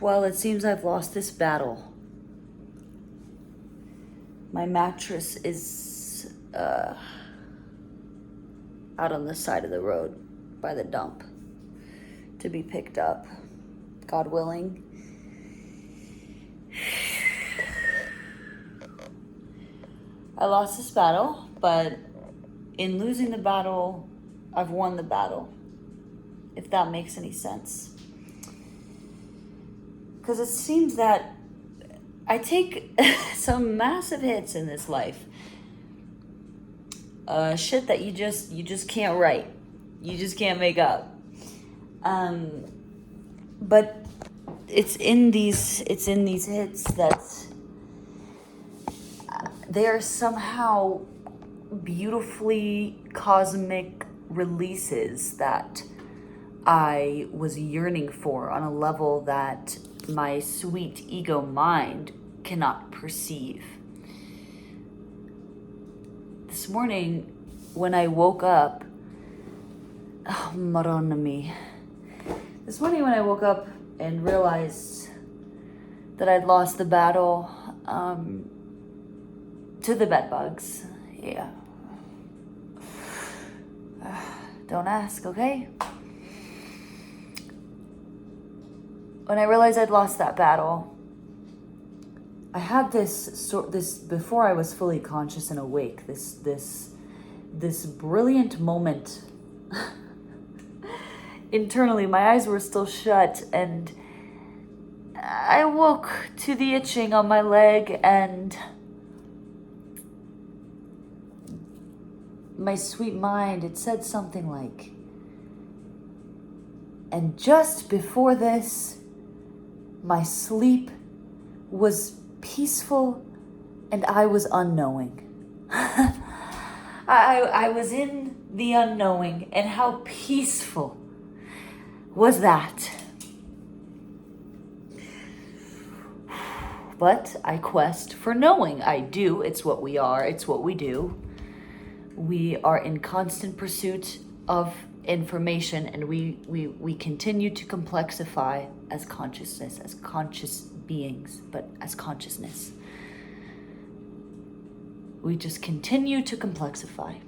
Well, it seems I've lost this battle. My mattress is out on the side of the road by the dump to be picked up, God willing. I lost this battle, but in losing the battle, I've won the battle, if that makes any sense. Because it seems that I take some massive hits in this life. Shit that you just can't write. You just can't make up. But it's in these hits that they are somehow beautifully cosmic releases that I was yearning for on a level that my sweet ego mind cannot perceive. This morning, when I woke up, This morning when I woke up and realized that I'd lost the battle to the bed bugs. Yeah. Don't ask, okay? When I realized I'd lost that battle, I had this before I was fully conscious and awake, this brilliant moment. Internally, my eyes were still shut, and I woke to the itching on my leg, and my sweet mind, it said something like, and just before this, my sleep was peaceful and I was unknowing. I was in the unknowing, and how peaceful was that? But I quest for knowing. I do. It's what we are. It's what we do. We are in constant pursuit of information, and we continue to complexify as consciousness, as conscious beings, but as consciousness. We just continue to complexify.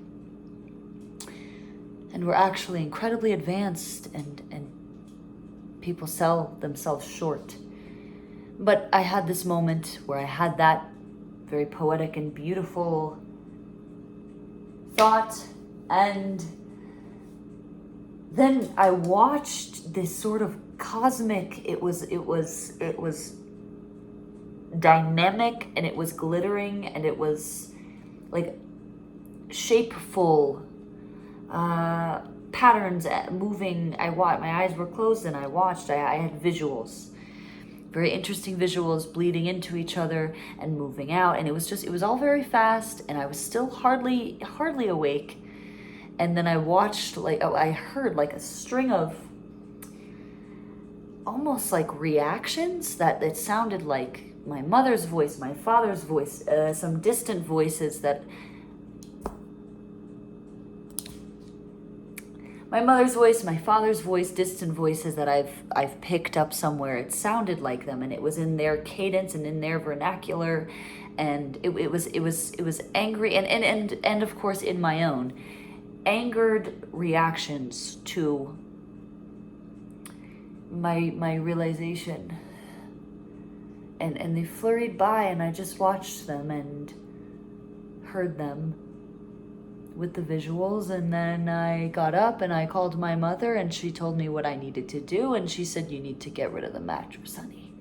And we're actually incredibly advanced, and people sell themselves short. But I had this moment where I had that very poetic and beautiful thought, and then I watched this sort of cosmic, it was dynamic, and it was glittering, and it was like shapeful patterns moving. My eyes were closed and I watched. I had visuals, very interesting visuals bleeding into each other and moving out, and it was all very fast, and I was still hardly awake. And then I watched, I heard like a string of almost like reactions that it sounded like my mother's voice, my father's voice, some distant voices that my mother's voice, my father's voice, distant voices that I've picked up somewhere. It sounded like them, and it was in their cadence and in their vernacular, and it was angry, and of course in my own angered reactions to my realization, and they flurried by, and I just watched them and heard them with the visuals. And then I got up and I called my mother, and she told me what I needed to do, and she said, "You need to get rid of the mattress, honey."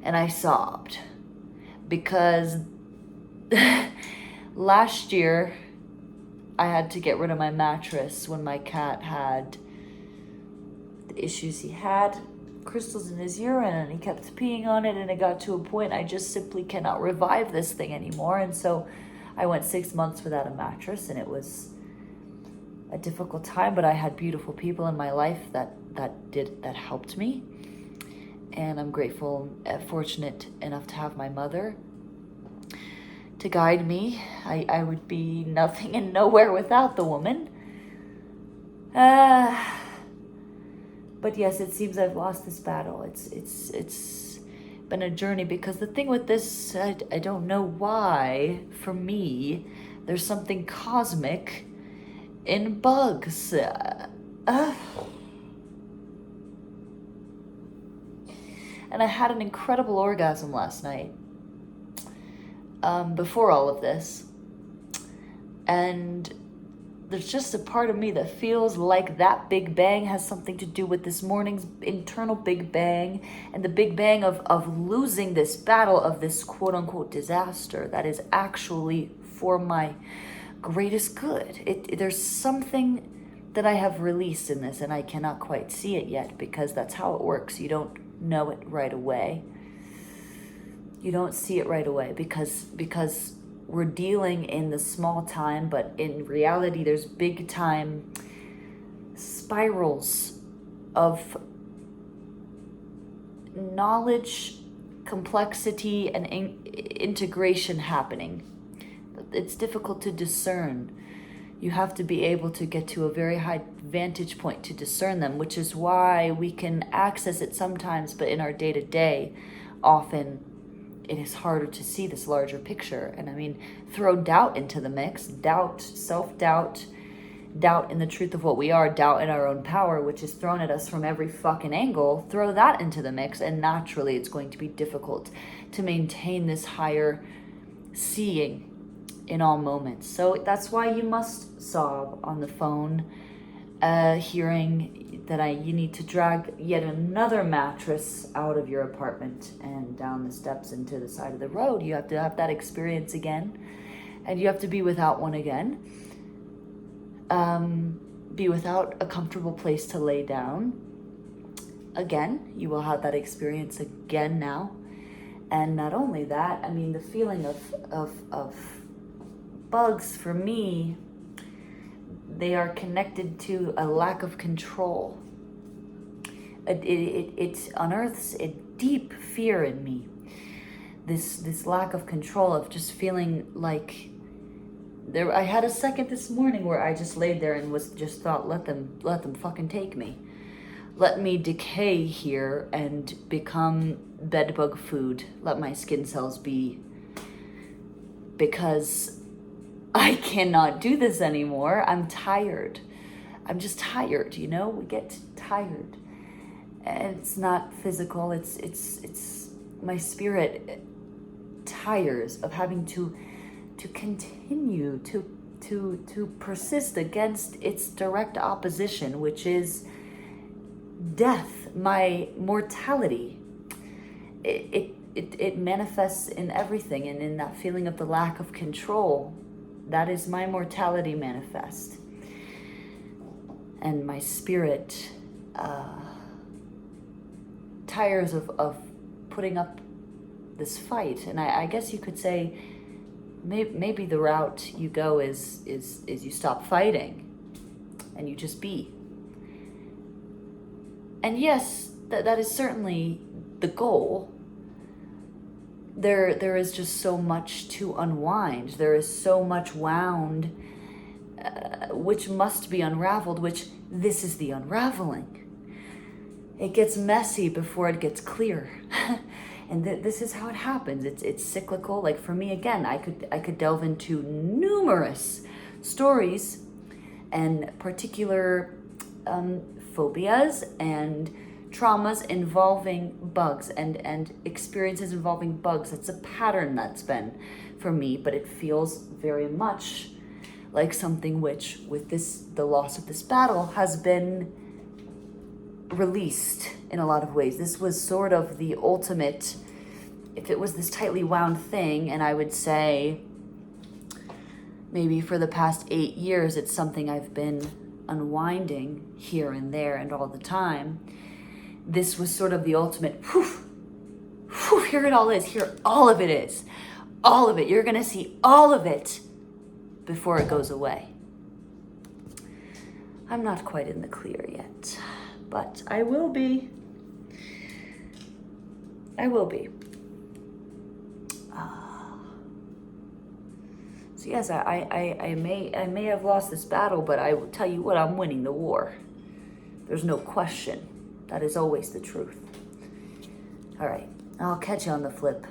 And I sobbed, because last year I had to get rid of my mattress when my cat had the issues he had, crystals in his urine, and he kept peeing on it, and it got to a point I just simply cannot revive this thing anymore. And so I went 6 months without a mattress, and it was a difficult time, but I had beautiful people in my life that helped me, and I'm grateful, fortunate enough to have my mother to guide me. I would be nothing and nowhere without the woman. But yes, it seems I've lost this battle. It's been a journey, because the thing with this, I don't know why, for me, there's something cosmic in bugs. And I had an incredible orgasm last night, before all of this. And there's just a part of me that feels like that Big Bang has something to do with this morning's internal Big Bang, and the Big Bang of losing this battle, of this quote unquote disaster that is actually for my greatest good. There's something that I have released in this, and I cannot quite see it yet, because that's how it works. You don't know it right away. You don't see it right away because we're dealing in the small time, but in reality there's big time spirals of knowledge, complexity, and integration happening. It's difficult to discern. You have to be able to get to a very high vantage point to discern them, which is why we can access it sometimes, but in our day-to-day, often it is harder to see this larger picture. And I mean, throw doubt into the mix, doubt, self-doubt, doubt in the truth of what we are, doubt in our own power, which is thrown at us from every fucking angle. Throw that into the mix, and naturally it's going to be difficult to maintain this higher seeing in all moments. So that's why you must sob on the phone, hearing that you need to drag yet another mattress out of your apartment and down the steps into the side of the road. You have to have that experience again, and you have to be without one again. Be without a comfortable place to lay down. Again, you will have that experience again now. And not only that, I mean, the feeling of bugs, for me, they are connected to a lack of control. It unearths a deep fear in me. This lack of control, of just feeling like I had a second this morning where I just laid there and thought, let them fucking take me. Let me decay here and become bedbug food. Let my skin cells be, because I cannot do this anymore. I'm tired. I'm just tired, we get tired. And it's not physical, it's my spirit tires of having to continue to persist against its direct opposition, which is death, my mortality. It manifests in everything, and in that feeling of the lack of control. That is my mortality manifest. And my spirit tires of putting up this fight. And I guess you could say maybe the route you go is you stop fighting and you just be. And yes, that is certainly the goal. There is just so much to unwind. There is so much wound, which must be unraveled, which this is the unraveling. It gets messy before it gets clear. And this is how it happens. It's cyclical. Like for me, again, I could delve into numerous stories and particular phobias and traumas involving bugs and experiences involving bugs. It's a pattern that's been for me, but it feels very much like something which, with the loss of this battle, has been released in a lot of ways. This was sort of the ultimate, if it was this tightly wound thing, and I would say maybe for the past 8 years, it's something I've been unwinding here and there and all the time. This was sort of the ultimate, here it all is, here all of it is. All of it, you're gonna see all of it before it goes away. I'm not quite in the clear yet, but I will be. So yes, I may have lost this battle, but I will tell you what, I'm winning the war. There's no question. That is always the truth. All right, I'll catch you on the flip.